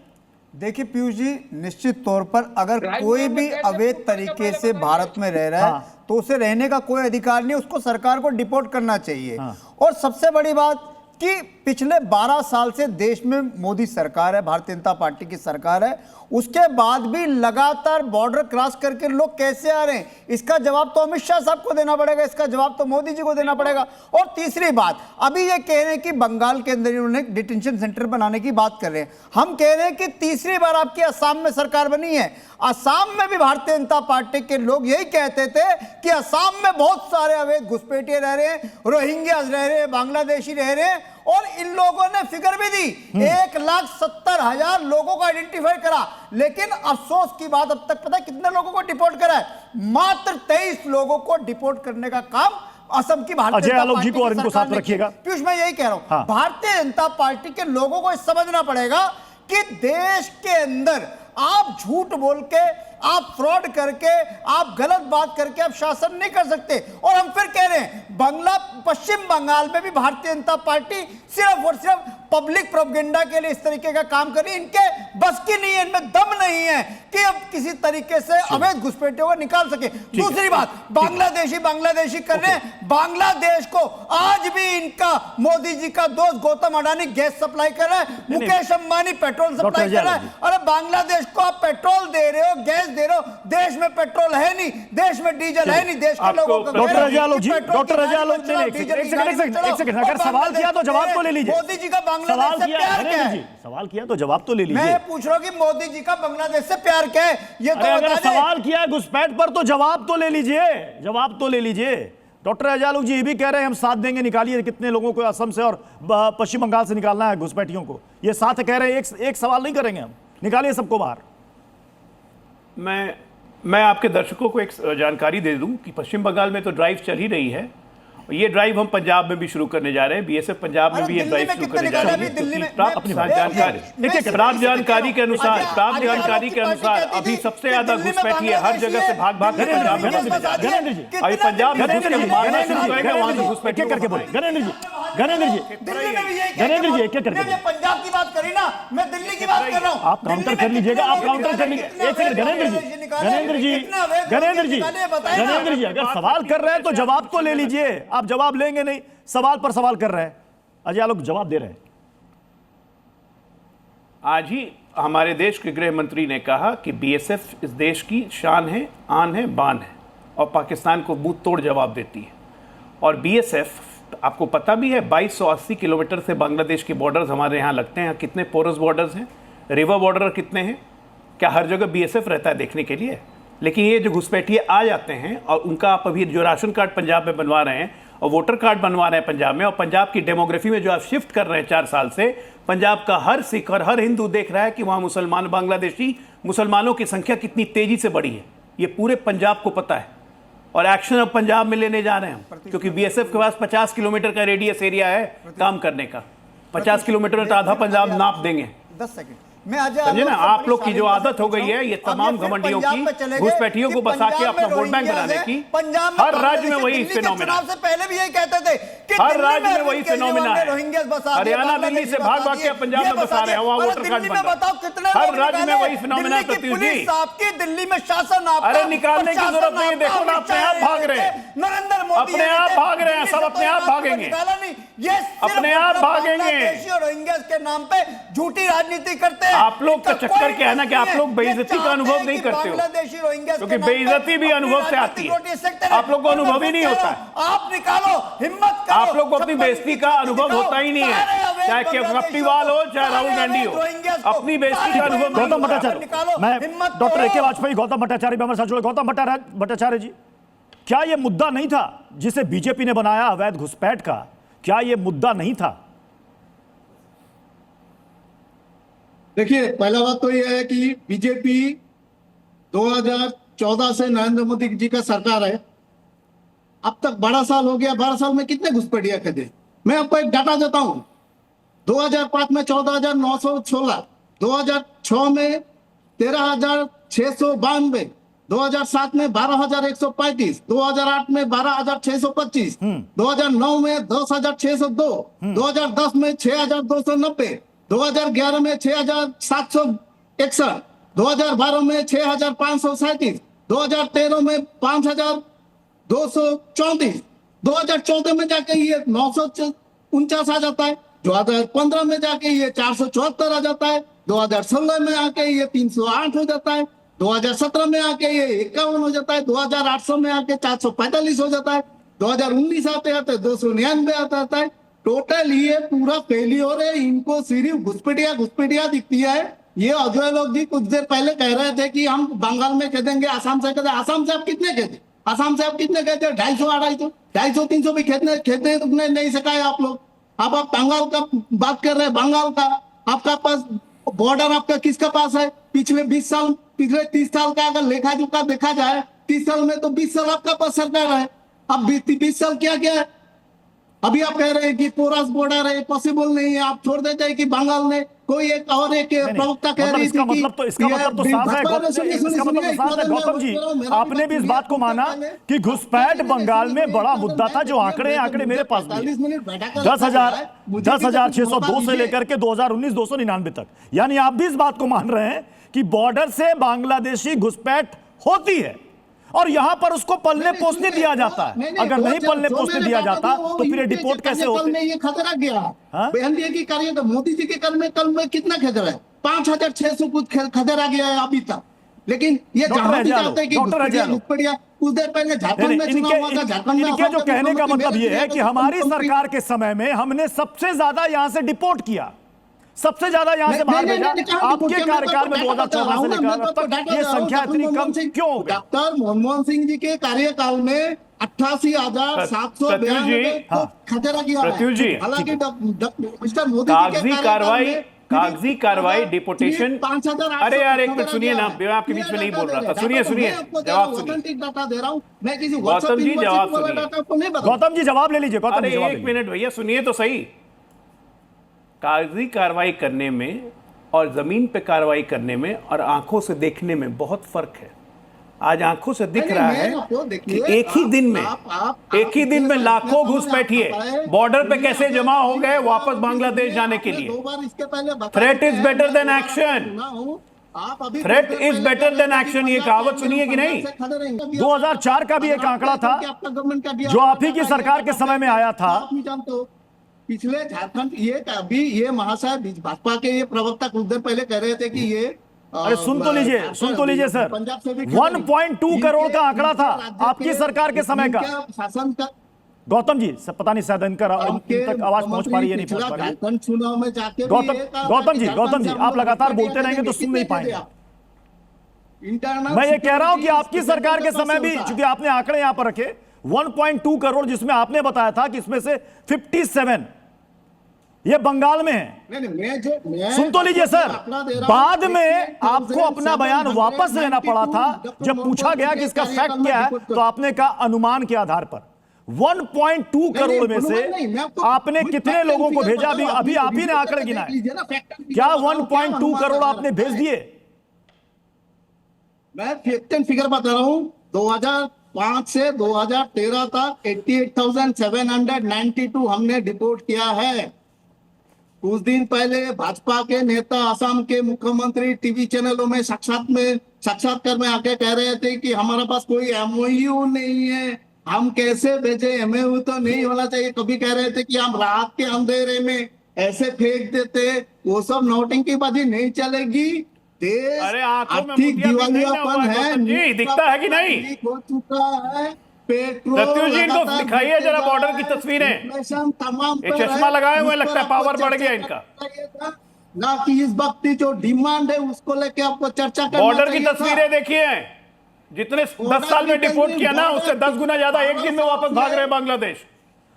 देखिए पीयूष जी, निश्चित तौर पर अगर कोई भी अवैध तरीके से भारत में रह रहा है तो उसे रहने का कोई अधिकार नहीं, उसको सरकार को डिपोर्ट करना चाहिए। और सबसे बड़ी बात कि पिछले 12 साल से देश में मोदी सरकार है, भारतीय जनता पार्टी की सरकार है, उसके बाद भी लगातार बॉर्डर क्रॉस करके लोग कैसे आ रहे हैं, इसका जवाब तो अमित शाह साहब को देना पड़ेगा, इसका जवाब तो मोदी जी को देना पड़ेगा। और तीसरी बात, अभी ये कह रहे हैं कि बंगाल के अंदर इन्होंने डिटेंशन सेंटर बनाने की बात कर रहे हैं। हम कह रहे हैं कि तीसरी बार आपकी असम में सरकार बनी है, असम में भी भारतीय जनता पार्टी के लोग यही कहते थे कि असम में बहुत सारे अवैध घुसपैठिए रह रहे हैं, रोहिंग्याज रह रहे हैं, बांग्लादेशी रह रहे हैं, और इन लोगों ने फिगर भी दी, 1,70,000 लोगों को आइडेंटिफाई करा। लेकिन अफसोस की बात, अब तक पता है कितने लोगों को डिपोर्ट करा है? मात्र 23 लोगों को डिपोर्ट करने का काम असम की भारतीय जनता पार्टी को और इनको साथ रखिएगा। पीयूष, मैं यही कह रहा हूं, भारतीय जनता पार्टी के लोगों को समझना पड़ेगा कि देश के अंदर आप झूठ बोल के, आप फ्रॉड करके, आप गलत बात करके आप शासन नहीं कर सकते। और हम फिर कह रहे हैं, पश्चिम बंगाल में भी भारतीय जनता पार्टी सिर्फ और सिर्फ पब्लिक प्रोपेगेंडा के लिए इस तरीके का काम कर रही है। इनके बस की नहीं है, इनमें दम नहीं है कि अब किसी तरीके से अवैध घुसपैठियों को निकाल सके। दूसरी बात, बांग्लादेशी कर रहे हैं। बांग्लादेश को आज भी इनका मोदी जी का दोस्त गौतम अडानी गैस सप्लाई कर रहा है, मुकेश अंबानी पेट्रोल सप्लाई कर रहा है। अरे बांग्लादेश को आप पेट्रोल दे रहे हो, गैस दे रहे हो, देश में पेट्रोल है नहीं, देश में डीजल है नहीं, देश के लोगों को। डॉक्टर रजालोक जी, एक सेकंड, अगर सवाल किया तो जवाब तो ले लीजिए। मोदी जी का बांग्लादेश से प्यार क्या है? सवाल किया तो जवाब तो ले लीजिए। मैं पूछ रहा हूं कि मोदी जी का बांग्लादेश से प्यार क्या है, ये तो अगर सवाल किया घुसपैठ पर तो जवाब तो ले लीजिए, जवाब तो ले लीजिए। डॉक्टर रजालोक जी ये भी कह रहे हैं हम साथ देंगे, निकालिए कितने लोगों को असम से और पश्चिम बंगाल से निकालना है घुसपैठियों को, ये साथ कह रहे हैं, एक सवाल नहीं करेंगे हम, निकालिए सबको बाहर। मैं आपके दर्शकों को एक जानकारी दे दूं कि पश्चिम बंगाल में तो ड्राइव चल ही रही है, ये ड्राइव हम पंजाब में भी शुरू करने जा रहे हैं। बीएसएफ पंजाब में भी ये ड्राइव शुरू करने जा रही है। प्राप्त जानकारी के अनुसार अभी सबसे ज्यादा घुसपैठिए हर जगह से भाग भाग कर पंजाब में अभी पंजाब में गणेंद्र जी एक करके पंजाब की बात करी ना, मैं दिल्ली की बात कर रहा हूं। आप काउंटर कर लीजिएगा, आप काउंटर कर लीजिए। एक सेकंड गणेंद्र जी अगर सवाल कर रहे हैं तो जवाब तो ले लीजिए। आप जवाब लेंगे नहीं, सवाल पर सवाल कर रहे हैं। अजय आलोक जवाब दे रहे हैं। आज ही हमारे देश के गृह मंत्री ने कहा कि बीएसएफ इस देश की शान है, आन है, बान है और पाकिस्तान को मुंह तोड़ जवाब देती है। और बीएसएफ आपको पता भी है 2280 किलोमीटर से बांग्लादेश के बॉर्डर्स हमारे यहाँ लगते हैं। कितने पोरस बॉर्डर्स हैं, रिवर बॉर्डर कितने हैं, क्या हर जगह बीएसएफ रहता है देखने के लिए? लेकिन ये जो घुसपैठिए आ जाते हैं और उनका आप अभी जो राशन कार्ड पंजाब में बनवा रहे हैं और वोटर कार्ड बनवा रहे हैं पंजाब में, और पंजाब की डेमोग्राफी में जो आप शिफ्ट कर रहे हैं 4 साल से, पंजाब का हर सिख और हर हिंदू देख रहा है कि वहाँ बांग्लादेशी मुसलमानों की संख्या कितनी तेजी से बढ़ी है। ये पूरे पंजाब को पता है। और एक्शन अब पंजाब में लेने जा रहे हैं हम, क्योंकि बीएसएफ के पास 50 किलोमीटर का रेडियस एरिया है काम करने का। 50 किलोमीटर में तो आधा पंजाब नाप देंगे। 10 सेकंड मैं आज समझे ना, आप लोग की जो आदत हो गई है ये तमाम घमंडियों की, घुसपैठियों को बसा के अपना वोट बैंक बनाने की। हर राज्य में वही फिनोमिना, से पहले भी यही कहते थे कि हर राज्य में वही फिनोमिना है। हरियाणा दिल्ली से भाग भाग के पंजाब में बसा रहे हैं, वहां वोटर कार्ड बन रहा है। हर राज्य में वही फिनोमिना है प्रत्युष जी। आपकी दिल्ली में शासन आपका, अरे निकालने की जरूरत नहीं है, देखो ना अपने आप भाग रहे हैं, नरेंद्र मोदी अपने आप भाग रहे हैं, सब अपने आप भागेंगे, अपने आप भागेंगे। रोहिंग्या के नाम पे झूठी राजनीति करते हैं। आप लोग का चक्कर क्या है ना कि आप लोग बेइज्जती का अनुभव नहीं करते हो, क्योंकि बेइज्जती भी अनुभव से आती है। आप लोग को अनुभव ही नहीं होता है। आप निकालो, हिम्मत करो। आप लोग को अपनी बेइज्जती का अनुभव होता ही नहीं है, चाहे केजरीवाल हो चाहे राहुल गांधी हो, अपनी बेइज्जती का अनुभव। गौतम भट्टाचार्य, मैं डॉक्टर ए के वाजपेयी, गौतम भट्टाचार्य भी हमारे साथ जुड़े। गौतम भट्टाचार्य जी, क्या यह मुद्दा नहीं था जिसे बीजेपी ने बनाया अवैध घुसपैठ का, क्या यह मुद्दा नहीं था? देखिए, पहला बात तो यह है कि बीजेपी 2014 से नरेंद्र मोदी जी का सरकार है, अब तक 12 साल हो गया। 12 साल में कितने घुसपैठिया खेदे? मैं आपको एक डाटा देता हूं। 2005 में 14,916, 2006 में 13,692, 2007 में 12,135, 2008 में 12,625, 2009 में 10,602, 2010 में 6,290, 2011 में 6,761, 2012 में 6,537, 2013 में 5,234, 2014 में जाके ये 949 आ जाता है, 2015 में जाके ये 474 आ जाता है, 2016 में आके ये 308 हो जाता है, 2017 में आके ये 51 हो जाता है, 2800 में आके 445 हो जाता है, 2019 आते आते 299 आता है। टोटल ये पूरा फेलियर है। इनको सिर्फ घुसपैठिया दिखती है। ये अजय लोग जी कुछ देर पहले कह रहे थे कि हम बंगाल में खेदेंगे, आसाम से खेदे। आसाम से आप कितने खेदे? आसाम से आप कितने खेदे? 250, 250, 300 भी खेदने नहीं सकाए आप लोग। अब आप बंगाल का बात कर रहे हैं। बंगाल का आपका पास बॉर्डर आपका किसका पास है? पिछले 30 साल का अगर लेखा जोखा देखा जाए, 30 साल में तो 20 साल आपका पास सरकार है। अब 20 साल क्या क्या है? अभी आप कह रहे हैं कि पोरस बॉर्डर है, पॉसिबल नहीं है। आप छोड़ देते हैं कि बंगाल ने कोई एक और एक प्रवक्ता कह रही थी इसका मतलब तो साफ है गौतम जी, आपने भी इस बात को माना कि घुसपैठ बंगाल में बड़ा मुद्दा था। जो आंकड़े मेरे पास भी 10,602 से लेकर के 2019 299 तक, यानी आप भी इस बात को मान रहे हैं कि बॉर्डर से बांग्लादेशी घुसपैठ होती है और यहां पर उसको पलने पोसने दिया जाता है। अगर नहीं पलने पोसने दिया जाता तो फिर डिपोर्ट कैसे होते? ये खतरा गया बहन की कार्य तो मोदी जी के कल में कितना खतरा है? 5,600 कुछ खतरा गया है अभी तक। लेकिन ये जहां भी जाते हैं कि घुसपैठिया कुछ देर पहले झारखंड में चुनाव हुआ था। झारखंड में इनके जो कहने का मतलब ये है कि हमारी सरकार के समय में हमने सबसे ज्यादा यहां से डिपोर्ट किया, सबसे ज्यादा यहां से बाहर भेजा। आपके कार्यकाल में 2014 से लेकर अब तक ये संख्या इतनी कम क्यों हो गई? डॉक्टर मनमोहन सिंह जी के कार्यकाल में 88,792 खतरा किया। प्रत्युष जी, हालांकि मिस्टर मोदी कागजी कार्रवाई डिपोटेशन। अरे यार एक मिनट सुनिए ना, मैं आपके बीच में नहीं बोल रहा था। सुनिए जवाब सुनिए। डाटा दे रहा हूं मैं, किसी गौतम जी जवाब सुनिए। गौतम जी जवाब ले लीजिए। अरे एक मिनट भैया सुनिए तो सही। कागजी कार्रवाई करने में और जमीन पे कार्रवाई करने में और आंखों से देखने में बहुत फर्क है। आज आंखों से दिख रहा है कि एक ही दिन में लाखों घुसपैठिए बॉर्डर पे कैसे जमा हो गए वापस बांग्लादेश जाने के लिए। Threat is better than action. Threat is better than action, ये कहावत सुनिए कि नहीं? 2004 का भी एक आंकड़ा था जो आप ही की सरकार के समय में आया था। पिछले झारखंड ये महाशय भाजपा के ये प्रवक्ता कुछ देर पहले कह रहे थे कि ये अरे सुन तो लीजिए सर, 1.2 करोड़ का आंकड़ा था आपकी सरकार के समय का। शासन का गौतम जी पता नहीं शायद इनका तक आवाज पहुंच पा रही है नहीं पहुंच पा रही है। चुनाव में जाके गौतम जी आप लगातार बोलते रहेंगे तो सुन नहीं पाएंगे। मैं ये कह रहा हूं कि आपकी सरकार के समय भी, चूंकि आपने आंकड़े यहां पर रखे, 1.2 करोड़ जिसमें आपने बताया था कि इसमें से 57 ये बंगाल में है। मैं सुन तो लीजिए सर, बाद में आपको अपना बयान वापस लेना पड़ा था जब पूछा गया कि इसका फैक्ट क्या है, तो आपने कहा अनुमान के आधार पर 1.2 करोड़ में से आपने कितने लोगों को भेजा? अभी आप ही ने आंकड़े गिनाए, क्या 1.2 करोड़ आपने भेज दिए? मैं फिगर बता रहा हूं, 2005 से 2013 तक 88,792 हमने डिपोर्ट किया है। कुछ दिन पहले भाजपा के नेता असम के मुख्यमंत्री टीवी चैनलों में साक्षात्कार में आके कह रहे थे कि हमारे पास कोई एमओयू नहीं है, हम कैसे भेजे, एमओयू तो नहीं होना चाहिए। कभी कह रहे थे कि हम रात के अंधेरे में ऐसे फेंक देते, वो सब नौटंकीबाजी नहीं चलेगी। देश आर्थिक दिवालियापन है, जी दिखता है कि नहीं? हो चुका है। पेट्रोल प्रत्युष जी इनको दिखाइए जरा बॉर्डर की तस्वीरें। ये चश्मा लगाए हुए लगता है, पावर बढ़ गया इनका। ना कि इस वक्त जो डिमांड है उसको लेके आपको चर्चा करना बॉर्डर की तस्वीरें देखिए, जितने 10 साल में डिपोर्ट किया ना, उससे 10 गुना ज्यादा एक दिन में वापस भाग रहे हैं बांग्लादेश।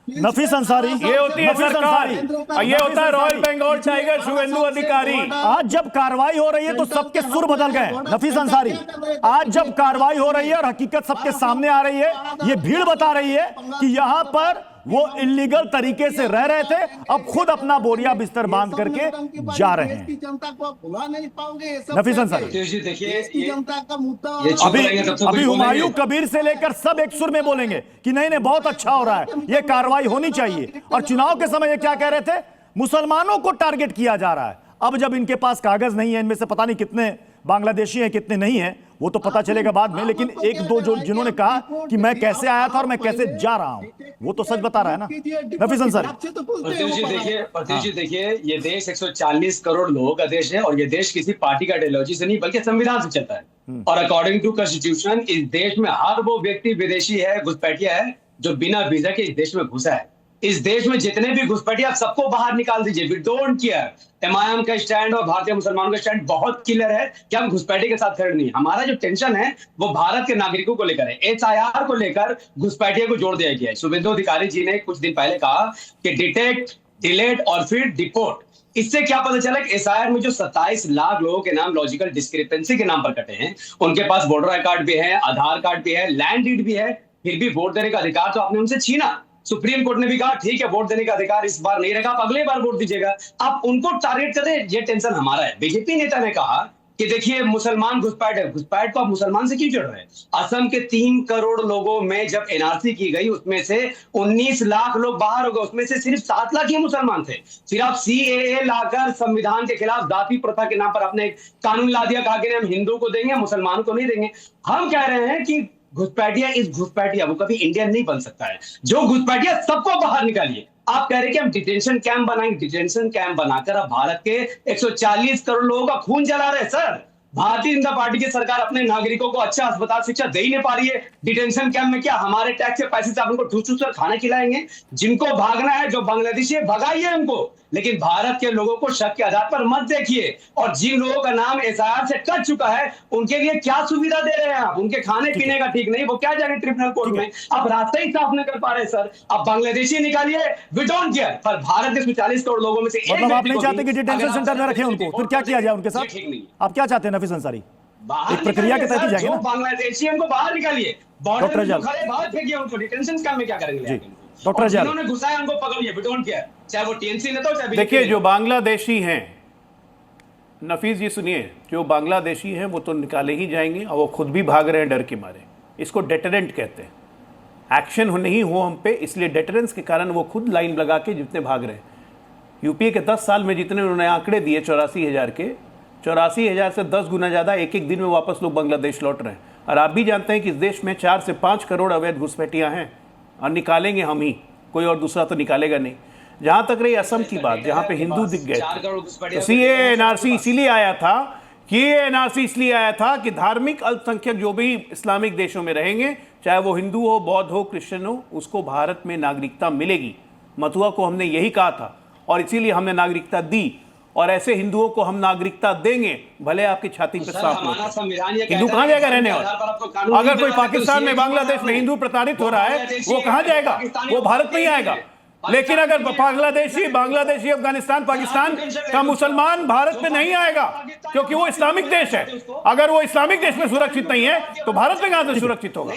नफीस अंसारी, ये होती है सरकार, ये होता है रॉयल बंगाल टाइगर शुभेंदु अधिकारी। आज जब कार्रवाई हो रही है तो सबके सुर बदल गए। नफीस अंसारी, आज जब कार्रवाई हो रही है और हकीकत सबके सामने आ रही है, ये भीड़ बता रही है कि यहां पर वो इलीगल तरीके से रह रहे थे, अब खुद अपना बोरिया बिस्तर बांध करके जा रहे हैं। जनता को भुला नहीं पाओगे। नफीस अंसारी, जनता का मुद्दा अभी हुमायूं कबीर से लेकर सब एक सुर में बोलेंगे कि नहीं नहीं बहुत अच्छा हो रहा है, ये कार्रवाई होनी चाहिए। और चुनाव के समय ये क्या कह रहे थे? मुसलमानों को टारगेट किया जा रहा है। अब जब इनके पास कागज नहीं है, इनमें से पता नहीं कितने बांग्लादेशी हैं कितने नहीं हैं, वो तो पता चलेगा बाद में, लेकिन एक दो जो जिन्होंने कहा कि मैं कैसे आया था और मैं कैसे जा रहा हूं, वो तो सच बता रहा है ना। नफीस अंसारी, प्रत्युष जी देखिए, ये देश 140 करोड़ लोगों का देश है और ये देश किसी पार्टी का आइडियोलॉजी से नहीं बल्कि संविधान से चलता है। और अकॉर्डिंग टू कॉन्स्टिट्यूशन इस देश में हर वो व्यक्ति विदेशी है, घुसपैठिया है जो बिना वीजा के इस देश में घुसा है। इस देश में जितने भी घुसपैठिया सबको बाहर निकाल दीजिए, वी डोंट केयर। एमआईएम का स्टैंड और भारतीय मुसलमानों का स्टैंड बहुत क्लियर है कि हम घुसपैठिए के साथ खड़े नहीं। हमारा जो टेंशन है वो भारत के नागरिकों को लेकर है, एसआईआर को लेकर घुसपैठिए को जोड़ दिया गया है। शुभेंदु अधिकारी जी ने कुछ दिन पहले कहा कि डिटेक्ट, डिलेट और फिर डिपोर्ट। इससे क्या पता चला कि एसआईआर में जो 27 लाख लोगों के नाम लॉजिकल डिस्क्रिपेंसी के नाम पर कटे हैं, उनके पास वोटर आई कार्ड भी है, आधार कार्ड भी है, लैंड डीड भी है, फिर भी वोट देने का अधिकार तो आपने उनसे छीना। सुप्रीम कोर्ट ने भी कहा ठीक है, वोट देने का अधिकार इस बार नहीं रहेगा, आप अगले बार वोट दीजिएगा। आप उनको टारगेट करें, ये टेंशन हमारा है। बीजेपी नेता ने कहा कि देखिए मुसलमान घुसपैठ है, घुसपैठ को आप मुसलमान से क्यों जोड़ रहे हैं? असम के 3 करोड़ लोगों में जब एनआरसी की गई उसमें से 19 लाख लोग बाहर हो गए, उसमें से सिर्फ 7 लाख ही मुसलमान थे। फिर आप सीएए लाकर संविधान के खिलाफ जाति प्रथा के नाम पर आपने एक कानून ला दिया, कहा कि हम हिंदू को देंगे मुसलमानों को नहीं देंगे। हम कह रहे हैं कि घुसपैठिया इस घुसपैठिया वो कभी इंडियन नहीं बन सकता है। जो घुसपैठिया सबको बाहर निकालिए। आप कह रहे हैं कि हम डिटेंशन कैंप बनाएंगे, डिटेंशन कैंप बनाकर आप भारत के 140 करोड़ लोगों का खून जला रहे हैं। सर, भारतीय जनता पार्टी की सरकार अपने नागरिकों को अच्छा अस्पताल शिक्षा दे ही नहीं पा रही है। डिटेंशन कैंप में क्या हमारे टैक्स के पैसे से आप उनको ठूस कर खाना खिलाएंगे? जिनको भागना है, जो बांग्लादेशी है, भगाइए उनको, लेकिन भारत के लोगों को शक के आधार पर मत देखिए। और जिन लोगों का नाम एसआईआर से कट चुका है उनके लिए क्या सुविधा दे रहे हैं आप? उनके खाने पीने का ठीक नहीं, वो क्या जाएंगे ट्रिब्यूनल कोर्ट में? आप रास्ता ही साफ नहीं कर पा रहे सर। आप बांग्लादेशी निकालिए, वी डोंट केयर, पर भारत के 140 करोड़ लोगों में से मतलब आप नहीं चाहते कि डिटेंशन सेंटर में रखें उनको, फिर क्या किया जाए उनके साथ? आप क्या चाहते हैं नफीस अंसारी? एक प्रक्रिया के तहत जाएगा ना? बांग्लादेशी उनको बाहर निकालिए, बॉर्डर में खड़े बाहर फेंकिए उनको, डिटेंशन कैंप में क्या करेंगे? डॉक्टर अजय, जिन्होंने घुसाया उनको पकड़िए, वी डोंट केयर, चाहे वो टीएमसी नेता हो चाहे। देखिए जो बांग्लादेशी हैं, नफीस जी सुनिए, जो बांग्लादेशी हैं वो तो निकाले ही जाएंगे और वो खुद भी भाग रहे हैं डर के मारे। इसको डेटरेंट कहते हैं। एक्शन नहीं हो हम पे, इसलिए डेटरेंस के कारण वो खुद लाइन लगा के जितने भाग रहे हैं। यूपीए के 10 साल में जितने उन्होंने आंकड़े दिए 84,000 के, 84,000 से 10 गुना ज्यादा एक एक दिन में वापस लोग बांग्लादेश लौट रहे हैं। और आप भी जानते हैं कि इस देश में 4 से 5 करोड़ अवैध घुसपैठियां हैं और निकालेंगे हम ही, कोई और दूसरा तो निकालेगा नहीं। जहां तक रही असम की बात, जहां पे हिंदू दिख गए, तो सीएए एनआरसी इसीलिए आया था कि एनआरसी इसलिए आया था कि धार्मिक अल्पसंख्यक जो भी इस्लामिक देशों में रहेंगे, चाहे वो हिंदू हो, बौद्ध हो, क्रिश्चियन हो, उसको भारत में नागरिकता मिलेगी। मथुआ को हमने यही कहा था और इसीलिए हमने नागरिकता दी, और ऐसे हिंदुओं को हम नागरिकता देंगे भले आपकी छाती पर सांप हो। हिंदू कहां जाएगा रहने वाला? अगर कोई पाकिस्तान में, बांग्लादेश में हिंदू प्रताड़ित हो रहा है, वो कहां जाएगा? वो भारत में ही आएगा। लेकिन अगर बांग्लादेशी अफगानिस्तान पाकिस्तान का मुसलमान भारत में नहीं आएगा क्योंकि वो इस्लामिक देश है, अगर वो इस्लामिक देश में सुरक्षित नहीं है तो भारत में कहां से सुरक्षित होगा?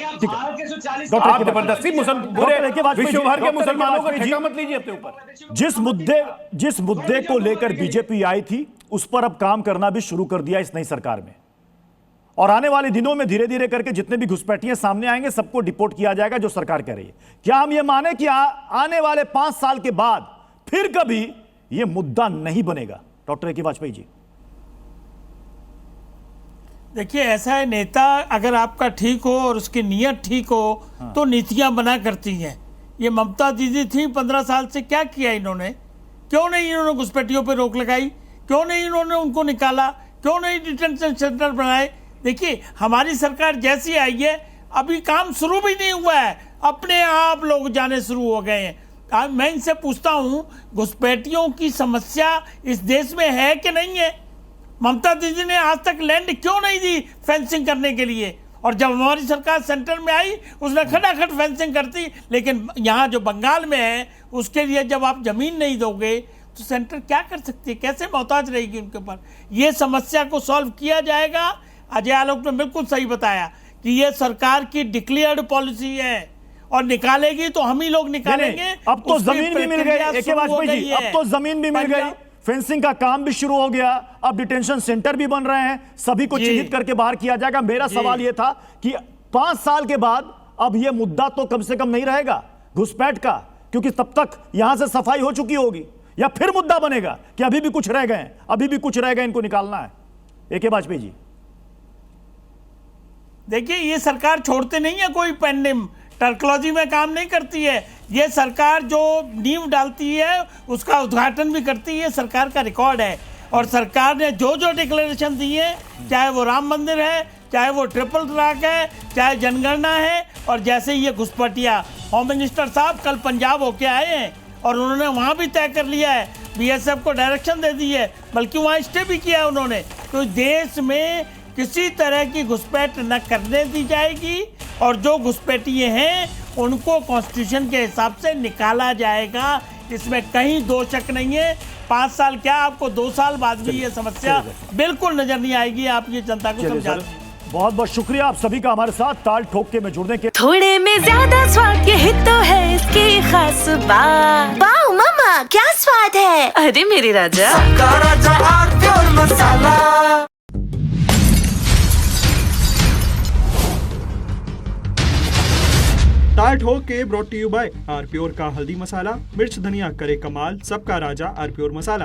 आप जबरदस्ती विश्व भर के मुसलमानों को ठेका मत लीजिए अपने ऊपर। जिस मुद्दे को लेकर बीजेपी आई थी उस पर अब काम करना भी शुरू कर दिया इस नई सरकार में, और आने वाले दिनों में धीरे धीरे करके जितने भी घुसपैठिए सामने आएंगे सबको डिपोर्ट किया जाएगा, जो सरकार कह रही है। क्या हम ये माने कि आने वाले 5 साल के बाद फिर कभी ये मुद्दा नहीं बनेगा? Doctor A K. वाजपेयी जी। देखिए, ऐसा है, नेता अगर आपका ठीक हो और उसकी नीयत ठीक हो तो नीतियां बना करती हैं। ये ममता दीदी थी 15 साल से, क्या किया इन्होंने? क्यों नहीं इन्होंने घुसपैठियों पर रोक लगाई? क्यों नहीं इन्होंने उनको निकाला? क्यों नहीं डिटेंशन सेंटर बनाए? देखिए, हमारी सरकार जैसी आई है अभी काम शुरू भी नहीं हुआ है, अपने आप लोग जाने शुरू हो गए हैं। मैं इनसे पूछता हूं, घुसपैठियों की समस्या इस देश में है कि नहीं है? ममता दीदी ने आज तक लैंड क्यों नहीं दी फेंसिंग करने के लिए? और जब हमारी सरकार सेंटर में आई उसने खटाखट फेंसिंग करती, लेकिन यहाँ जो बंगाल में है उसके लिए जब आप जमीन नहीं दोगे तो सेंटर क्या कर सकती है? कैसे मोहताज रहेगी उनके ऊपर? ये समस्या को सॉल्व किया जाएगा। अजय आलोक ने बिल्कुल सही बताया कि ये सरकार की डिक्लेयर्ड पॉलिसी है और निकालेगी तो हम ही लोग निकालेंगे। अब तो जमीन भी मिल गई, ए.के. वाजपेयी जी, अब तो जमीन भी मिल गई, फेंसिंग का काम भी शुरू हो गया, अब डिटेंशन सेंटर भी बन रहे हैं, सभी को चिन्हित करके बाहर किया जाएगा। मेरा सवाल यह था कि 5 साल के बाद अब यह मुद्दा तो कम से कम नहीं रहेगा घुसपैठ का, क्योंकि तब तक यहां से सफाई हो चुकी होगी, या फिर मुद्दा बनेगा कि अभी भी कुछ रह गए, अभी भी कुछ रह गए, इनको निकालना है? ए.के. वाजपेयी जी। देखिए, ये सरकार छोड़ते नहीं है कोई पेंडिंग, टर्कोलॉजी में काम नहीं करती है। ये सरकार जो नींव डालती है उसका उद्घाटन भी करती है, सरकार का रिकॉर्ड है। और सरकार ने जो जो डिक्लेरेशन दी है, चाहे वो राम मंदिर है, चाहे वो ट्रिपल तलाक है, चाहे जनगणना है, और जैसे ये घुसपैठिया, होम मिनिस्टर साहब कल पंजाब होके आए हैं और उन्होंने वहाँ भी तय कर लिया है, BSF को डायरेक्शन दे दी है, बल्कि वहाँ स्टे भी किया है उन्होंने। तो देश में किसी तरह की घुसपैठ न करने दी जाएगी, और जो घुसपैठिए हैं उनको कॉन्स्टिट्यूशन के हिसाब से निकाला जाएगा, इसमें कहीं दो शक नहीं है। 5 साल क्या, आपको 2 साल बाद भी ये समस्या बिल्कुल नजर नहीं आएगी। आप ये जनता को समझा दें। बहुत बहुत शुक्रिया आप सभी का हमारे साथ ताल ठोक के में जुड़ने के। थोड़े में ज्यादा स्वाद, यही तो है इसकी खास बात। वाओ मामा, क्या स्वाद है! अरे मेरे राजा, सबका राजा प्योर मसाला। ताल ठोक के brought to you by R pure का हल्दी मसाला, मिर्च धनिया करे कमाल, सबका राजा आर प्योर मसाला।